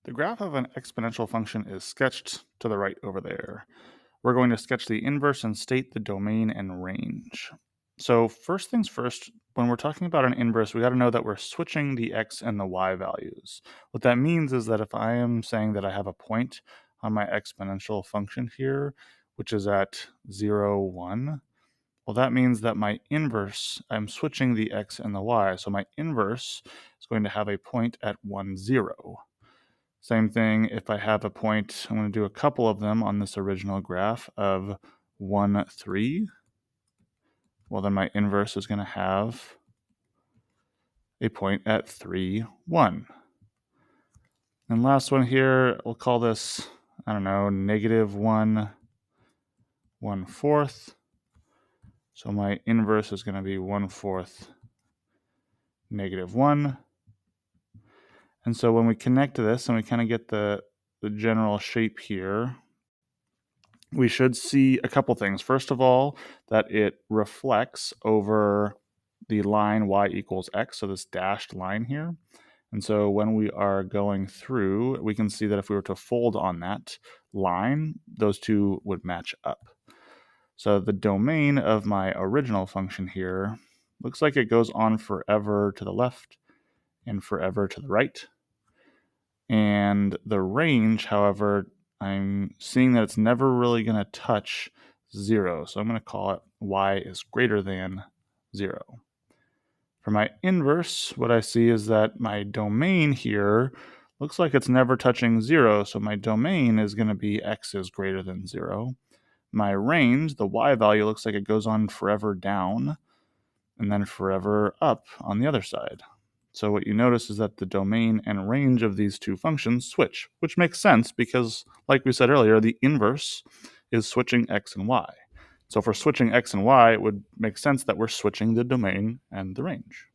The graph of an exponential function is sketched to the right over there. We're going to sketch the inverse and state the domain and range. So first things first, when we're talking about an inverse, we got to know that we're switching the x and the y values. What that means is that if I am saying that I have a point on my exponential function here, which is at 0, 1, well, that means that my inverse, I'm switching the x and the y. So my inverse is going to have a point at 1, 0. Same thing if I have a point, I'm going to do a couple of them on this original graph of 1, 3. Well, then my inverse is going to have a point at 3, 1. And last one here, we'll call this, I don't know, negative 1, 1/4. So my inverse is going to be 1/4, negative 1. And so when we connect to this and we kind of get the general shape here, we should see a couple things. First of all, that it reflects over the line y equals x, so this dashed line here. And so when we are going through, we can see that if we were to fold on that line, those two would match up. So the domain of my original function here looks like it goes on forever to the left and forever to the right. And the range, however, I'm seeing that it's never really going to touch 0. So I'm going to call it y is greater than 0. For my inverse, what I see is that my domain here looks like it's never touching 0. So my domain is going to be x is greater than 0. My range, the y value, looks like it goes on forever down and then forever up on the other side. So what you notice is that the domain and range of these two functions switch, which makes sense because, like we said earlier, the inverse is switching x and y. So if we're switching x and y, it would make sense that we're switching the domain and the range.